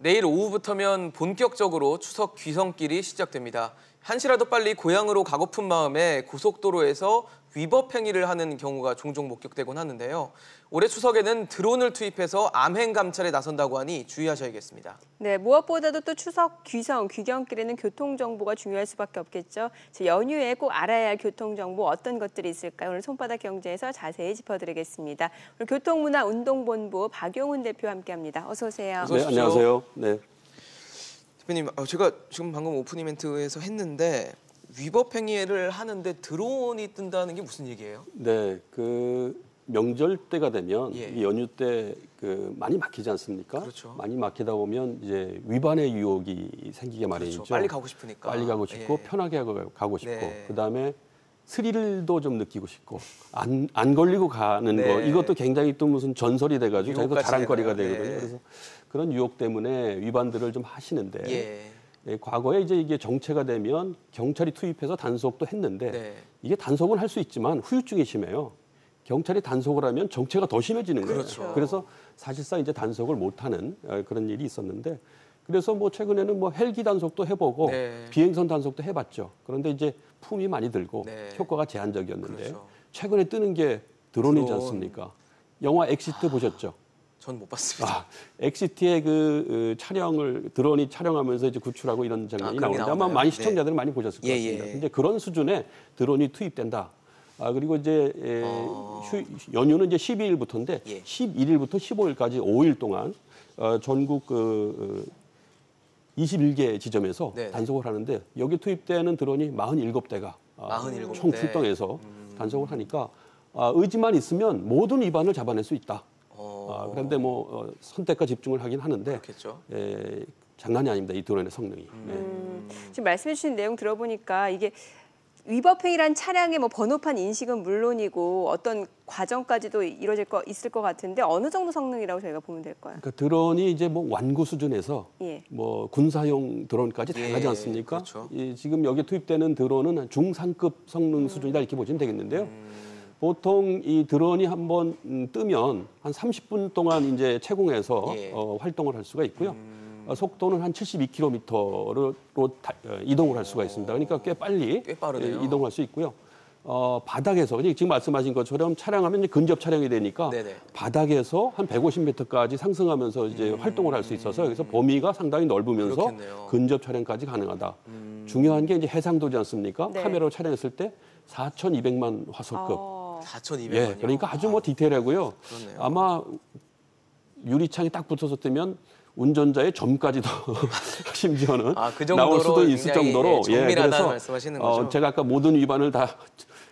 내일 오후부터면 본격적으로 추석 귀성길이 시작됩니다. 한시라도 빨리 고향으로 가고픈 마음에 고속도로에서 위법 행위를 하는 경우가 종종 목격되곤 하는데요. 올해 추석에는 드론을 투입해서 암행 감찰에 나선다고 하니 주의하셔야겠습니다. 네, 무엇보다도 또 추석 귀경길에는 교통정보가 중요할 수밖에 없겠죠. 연휴에 꼭 알아야 할 교통정보 어떤 것들이 있을까요? 오늘 손바닥 경제에서 자세히 짚어드리겠습니다. 오늘 교통문화운동본부 박용훈 대표 함께합니다. 어서 오세요. 네, 안녕하세요. 네. 대표님, 제가 지금 방금 오픈 이벤트에서 했는데 위법 행위를 하는데 드론이 뜬다는 게 무슨 얘기예요? 네, 명절 때가 되면 예. 이 연휴 때 많이 막히지 않습니까? 그렇죠. 많이 막히다 보면 이제 위반의 유혹이 생기게 마련이죠. 그렇죠. 빨리 가고 싶으니까. 빨리 가고 싶고 예. 편하게 가고 싶고 네. 그다음에 스릴도 좀 느끼고 싶고 안 걸리고 가는 네. 거 이것도 굉장히 또 무슨 전설이 돼가지고 자기도 유혹까지 자랑거리가 되나요? 되거든요. 네. 그래서 그런 유혹 때문에 위반들을 좀 하시는데 예. 예, 과거에 이제 이게 정체가 되면 경찰이 투입해서 단속도 했는데 네. 이게 단속은 할 수 있지만 후유증이 심해요. 경찰이 단속을 하면 정체가 더 심해지는 거예요. 그렇죠. 그래서 사실상 이제 단속을 못하는 그런 일이 있었는데 그래서 뭐 최근에는 뭐 헬기 단속도 해보고 네. 비행선 단속도 해봤죠. 그런데 이제 품이 많이 들고 네. 효과가 제한적이었는데 그렇죠. 최근에 뜨는 게 드론이지 드론. 않습니까? 영화 엑시트 보셨죠? 전 못 봤습니다. 엑시트의 촬영을 드론이 촬영하면서 이제 구출하고 이런 장면이 그런 게 나오는데 아마 나오나요? 많이 네. 시청자들은 많이 보셨을 것 예, 같습니다. 예. 근데 그런 수준의 드론이 투입된다. 그리고 이제 연휴는 이제 12일부터인데 예. 11일부터 15일까지 5일 동안 전국 21개 지점에서 네네. 단속을 하는데 여기 투입되는 드론이 47대가 47 총 대. 출동해서 단속을 하니까 의지만 있으면 모든 위반을 잡아낼 수 있다. 그런데 뭐 선택과 집중을 하긴 하는데 그렇겠죠. 장난이 아닙니다. 이 드론의 성능이. 지금 말씀해 주신 내용 들어보니까 이게 위법 행위란 차량의 뭐 번호판 인식은 물론이고 어떤 과정까지도 있을 것 같은데 어느 정도 성능이라고 저희가 보면 될까요? 그러니까 드론이 이제 뭐 완구 수준에서 예. 뭐 군사용 드론까지 다 예, 가지 않습니까? 그렇죠. 지금 여기 투입되는 드론은 중상급 성능 수준이다 이렇게 보시면 되겠는데요. 보통 이 드론이 한번 뜨면 한 30분 동안 이제 채공해서 예. 활동을 할 수가 있고요. 속도는 한 72km로 이동을 할 수가 있습니다. 그러니까 꽤 빨리 꽤 빠르네요. 이동할 수 있고요. 바닥에서 지금 말씀하신 것처럼 차량하면 이제 근접 차량이 되니까 네네. 바닥에서 한 150m까지 상승하면서 이제 활동을 할 수 있어서 그래서 범위가 상당히 넓으면서 그렇겠네요. 근접 촬영까지 가능하다. 중요한 게 이제 해상도지 않습니까? 네. 카메라로 촬영했을 때 4,200만 화소급. 4,200만요. 예, 그러니까 아주 뭐 디테일하고요. 그렇네요. 아마 유리창이 딱 붙어서 뜨면 운전자의 점까지도 심지어는 그 정도로 나올 수도 있을 굉장히, 정도로 정밀하다는 말씀하시는 거죠. 제가 아까 모든 위반을 다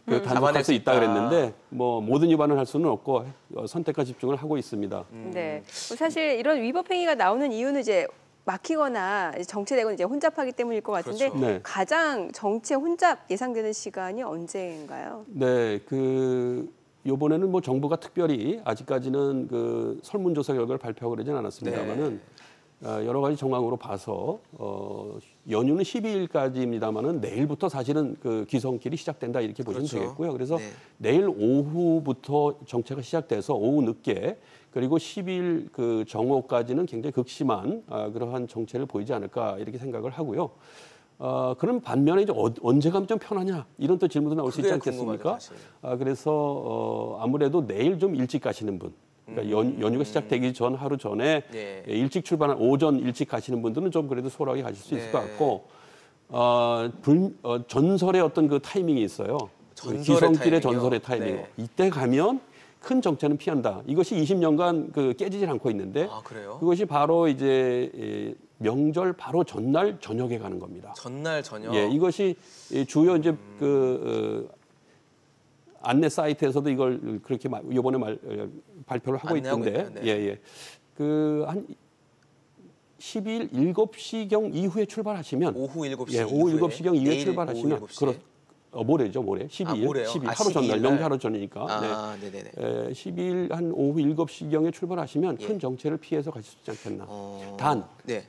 단속할 수 있다 그랬는데 뭐 모든 위반을 할 수는 없고 선택과 집중을 하고 있습니다. 네. 사실 이런 위법 행위가 나오는 이유는 이제 막히거나 정체되거나 이제 혼잡하기 때문일 것 같은데 그렇죠. 네. 가장 정체 혼잡 예상되는 시간이 언제인가요? 네, 이번에는 뭐 정부가 특별히 아직까지는 설문조사 결과를 발표하고 그러진 않았습니다만은 여러 가지 정황으로 봐서 연휴는 12일까지입니다만은 내일부터 사실은 귀성길이 시작된다 이렇게 보시면 그렇죠. 되겠고요. 그래서 네. 내일 오후부터 정체가 시작돼서 오후 늦게 그리고 10일 정오까지는 굉장히 극심한 그러한 정체를 보이지 않을까 이렇게 생각을 하고요. 그럼 반면에 이제 언제 가면 좀 편하냐 이런 또 질문도 나올 수 있지 그게 않겠습니까? 궁금하죠, 그래서 아무래도 내일 좀 일찍 가시는 분, 그러니까 연휴가 시작되기 전 하루 전에 네. 일찍 출발한 오전 일찍 가시는 분들은 좀 그래도 수월하게 가실 수 있을 네. 것 같고 전설의 어떤 타이밍이 있어요. 전설의 귀성길의 타이밍이요? 전설의 타이밍. 네. 이때 가면 큰 정체는 피한다. 이것이 20년간 깨지질 않고 있는데 그래요? 그것이 바로 이제 명절 바로 전날 저녁에 가는 겁니다. 전날 저녁. 예, 이것이 주요 이제 안내 사이트에서도 이걸 그렇게 이번에 발표를 하고 안내하고 있던데, 있나요? 네. 예. 한 12일 7시경 이후에 출발하시면 오후 7시 예, 오후 이후에? 7시경 이후에 내일 출발하시면 오후 7시 에? 모레죠, 모레. 12일. 모레요? 12일 아, 하루 전날, 12일 명절 날? 하루 전이니까. 네네네. 12일 한 오후 7시경에 출발하시면 예. 큰 정체를 피해서 가실 수 있지 않겠나. 네.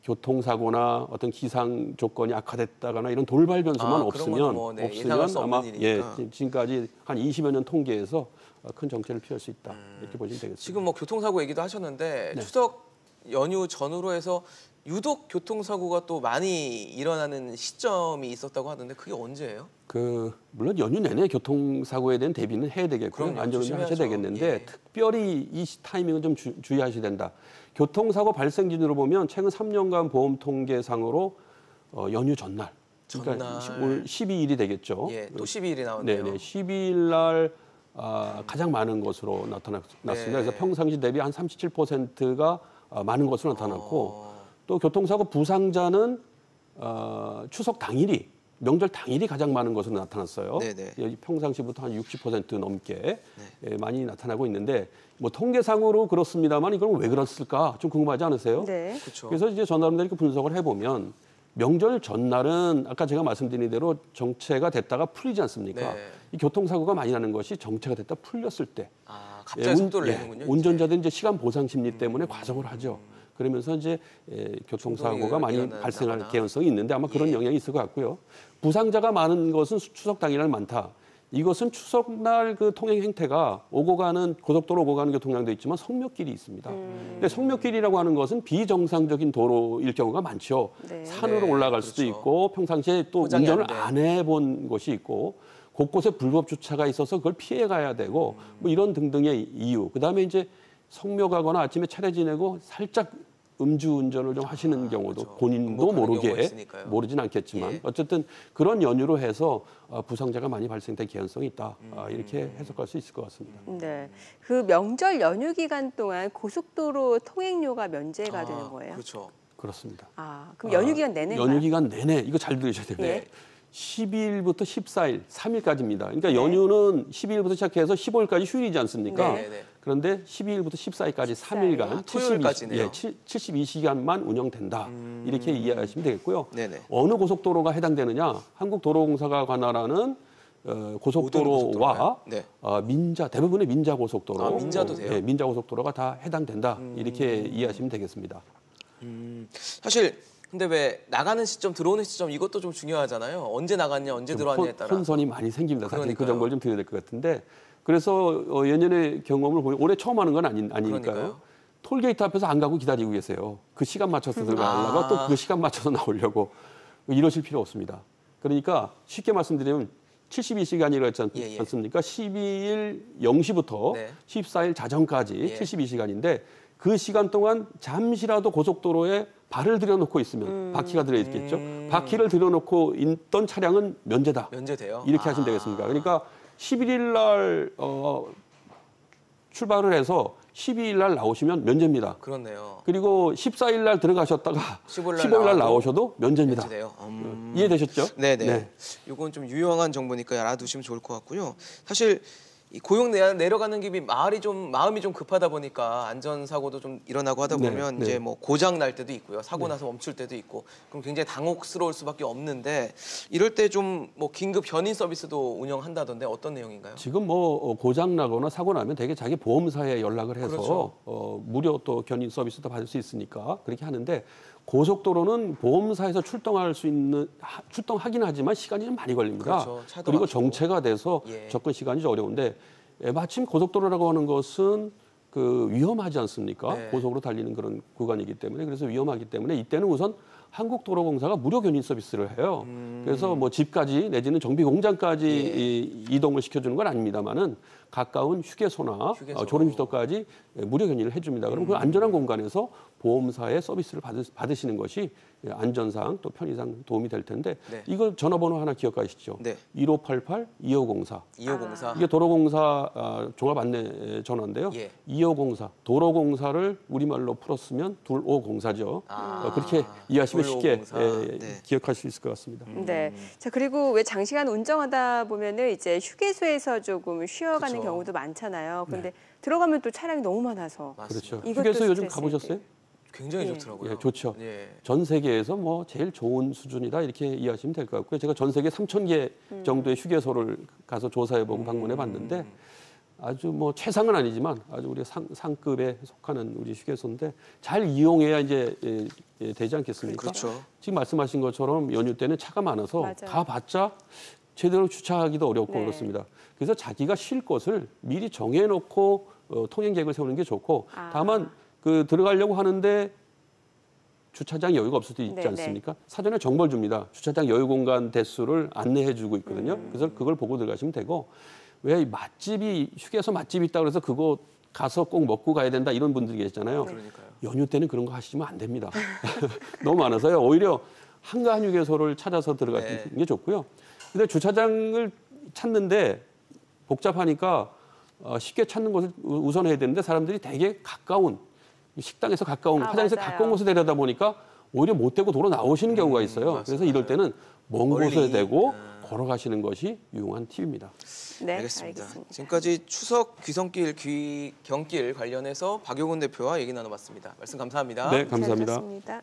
교통사고나 어떤 기상 조건이 악화됐다거나 이런 돌발 변수만 그런 거는 없으면 예상할 수 없는 아마 일이니까. 지금까지 한 20여 년 통계에서 큰 정체를 피할 수 있다. 이렇게 보시면 되겠습니다. 지금 뭐 교통사고 얘기도 하셨는데 네. 추석 연휴 전후로 해서 유독 교통사고가 또 많이 일어나는 시점이 있었다고 하던데 그게 언제예요? 물론 연휴 내내 교통사고에 대한 대비는 해야 되겠고요. 그럼요, 안전운전 하셔야 조심해야죠. 되겠는데 예. 특별히 이 타이밍은 좀 주의하셔야 된다. 교통사고 발생 기준으로 보면 최근 3년간 보험 통계상으로 연휴 전날, 그러니까 전날. 올 12일이 되겠죠. 예, 또 12일이 나왔네요. 네네, 12일 날 가장 많은 것으로 나타났습니다. 네. 그래서 평상시 대비 한 37%가 많은 것으로 나타났고 또 교통사고 부상자는 추석 당일이 명절 당일이 가장 많은 것으로 나타났어요. 네네. 평상시부터 한 60% 넘게 많이 나타나고 있는데 뭐 통계상으로 그렇습니다만 이건 왜 그랬을까 좀 궁금하지 않으세요? 네. 그렇죠. 그래서 이제 전화론들 이렇게 분석을 해보면 명절 전날은 아까 제가 말씀드린 대로 정체가 됐다가 풀리지 않습니까? 네. 이 교통사고가 많이 나는 것이 정체가 됐다 풀렸을 때 갑자기 속도를 내는군요. 운전자들은 이제 시간 보상 심리 때문에 과속을 하죠. 그러면서 이제 교통사고가 충돌이 많이 일어난다거나. 발생할 개연성이 있는데 아마 그런 예. 영향이 있을 것 같고요. 부상자가 많은 것은 추석 당일날 많다. 이것은 추석날 그 통행 행태가 고속도로 오고 가는 교통량도 있지만 성묘길이 있습니다. 근데 성묘길이라고 하는 것은 비정상적인 도로일 경우가 많죠. 네. 산으로 네, 올라갈 그렇죠. 수도 있고 평상시에 또 포장이 운전을 안 돼. 안 해본 것이 있고 곳곳에 불법 주차가 있어서 그걸 피해 가야 되고 뭐 이런 등등의 이유. 그다음에 이제 성묘 가거나 아침에 차례 지내고 살짝 음주운전을 좀 하시는 경우도 그렇죠. 본인도 반복하는 경우가 모르게 있으니까요. 모르진 않겠지만 예. 어쨌든 그런 연유로 해서 부상자가 많이 발생될 개연성이 있다. 이렇게 해석할 수 있을 것 같습니다. 네. 그 명절 연휴 기간 동안 고속도로 통행료가 면제가 되는 거예요? 그렇죠. 그렇습니다. 그럼 연휴 기간 내내 연휴 기간 내내 이거 잘 들으셔야 됩니다. 예. 12일부터 14일, 3일까지입니다. 그러니까 네. 연휴는 12일부터 시작해서 15일까지 휴일이지 않습니까? 네, 네. 그런데 12일부터 14일까지 3일간 토요일까지네요. 72시간만 운영된다. 이렇게 이해하시면 되겠고요. 네네. 어느 고속도로가 해당되느냐? 한국도로공사가 관할하는 모든 고속도로와 고속도로가요? 대부분의 민자 고속도로, 민자도 돼요? 네, 민자 고속도로가 다 해당된다. 이렇게 이해하시면 되겠습니다. 사실 근데 왜 나가는 시점, 들어오는 시점 이것도 좀 중요하잖아요. 언제 나갔냐, 언제 들어왔냐에 따라. 혼선이 많이 생깁니다. 사실 그 그러니까요. 정보를 좀 드려야 될 것 같은데 그래서 예년의 경험을 보면 올해 처음 하는 건 아니니까요. 그러니까요. 톨게이트 앞에서 안 가고 기다리고 계세요. 그 시간 맞춰서 들어가려고 또 그 시간 맞춰서 나오려고 이러실 필요 없습니다. 그러니까 쉽게 말씀드리면 72시간이라고 했지 예. 않습니까? 12일 0시부터 네. 14일 자정까지 예. 72시간인데 그 시간 동안 잠시라도 고속도로에 발을 들여놓고 있으면 바퀴가 들어있겠죠. 바퀴를 들여놓고 있던 차량은 면제다. 면제돼요? 이렇게 하시면 되겠습니까? 그러니까 11일 날 출발을 해서 12일 날 나오시면 면제입니다. 그렇네요. 그리고 14일 날 들어가셨다가 15일 15일 날 나와도 나오셔도 면제입니다. 면제돼요. 이해되셨죠? 네네. 네. 이건 좀 유용한 정보니까 알아두시면 좋을 것 같고요. 사실 이 고용 내려가는 길이 마음이 좀 급하다 보니까 안전사고도 좀 일어나고 하다 네, 보면 네. 이제 뭐 고장 날 때도 있고요. 사고 나서 멈출 때도 있고 그럼 굉장히 당혹스러울 수밖에 없는데 이럴 때 좀 뭐 긴급 견인 서비스도 운영한다던데 어떤 내용인가요? 지금 뭐 고장 나거나 사고 나면 되게 자기 보험사에 연락을 해서 그렇죠. 무료 또 견인 서비스도 받을 수 있으니까 그렇게 하는데 고속도로는 보험사에서 출동하긴 하지만 시간이 좀 많이 걸립니다. 그렇죠. 차도 그리고 막히고. 정체가 돼서 예. 접근 시간이 좀 어려운데 마침 고속도로라고 하는 것은 위험하지 않습니까? 네. 고속으로 달리는 그런 구간이기 때문에 그래서 위험하기 때문에 이때는 우선 한국도로공사가 무료 견인 서비스를 해요. 그래서 뭐 집까지 내지는 정비 공장까지 이동을 시켜주는 건 아닙니다만은 가까운 휴게소나 졸음휴게소까지 무료 견인을 해줍니다. 그럼 그 안전한 공간에서 보험사의 서비스를 받으시는 것이 안전상 또 편의상 도움이 될 텐데 네. 이거 전화번호 하나 기억하시죠? 네. 1588-2504. 2504. 이게 도로공사 종합 안내 전화인데요. 예. 2504. 도로공사를 우리말로 풀었으면 2504죠. 그렇게 이해하시면 쉽게 2504. 네. 기억할 수 있을 것 같습니다. 네. 자, 그리고 왜 장시간 운전하다 보면은 이제 휴게소에서 조금 쉬어가는 그쵸. 경우도 많잖아요. 그런데 들어가면 또 차량이 너무 많아서. 맞습니다. 그렇죠. 이것도 휴게소 요즘 스트레스일 가보셨어요? 굉장히 예. 좋더라고요. 예, 좋죠. 예. 전 세계에서 뭐 제일 좋은 수준이다 이렇게 이해하시면 될 것 같고요. 제가 전 세계 3,000개 정도의 휴게소를 가서 조사해보고 방문해봤는데 아주 뭐 최상은 아니지만 아주 우리 상급에 속하는 우리 휴게소인데 잘 이용해야 이제 되지 않겠습니까? 그렇죠. 지금 말씀하신 것처럼 연휴 때는 차가 많아서 맞아요. 가봤자 제대로 주차하기도 어렵고 네. 그렇습니다. 그래서 자기가 쉴 곳을 미리 정해놓고 통행 계획을 세우는 게 좋고 다만 그 들어가려고 하는데 주차장 여유가 없을 수도 있지 네, 않습니까? 사전에 정보를 줍니다. 주차장 여유 공간 대수를 안내해주고 있거든요. 그래서 그걸 보고 들어가시면 되고 왜 맛집이 휴게소 맛집이 있다 그래서 그거 가서 꼭 먹고 가야 된다 이런 분들이 계시잖아요. 그러니까요. 연휴 때는 그런 거 하시면 안 됩니다. 너무 많아서요. 오히려 한가한 휴게소를 찾아서 들어가는 네. 게 좋고요. 근데 주차장을 찾는데 복잡하니까 쉽게 찾는 곳을 우선해야 되는데 사람들이 되게 가까운 식당에서 가까운 화장실에서 맞아요. 가까운 곳에 데려다 보니까 오히려 못 대고 도로 나오시는 경우가 있어요. 맞습니다. 그래서 이럴 때는 먼 멀리. 곳에 대고 걸어가시는 것이 유용한 팁입니다. 네, 알겠습니다. 지금까지 추석 귀성길, 귀경길 관련해서 박용훈 대표와 얘기 나눠봤습니다. 말씀 감사합니다. 네, 감사합니다. 잘 들었습니다.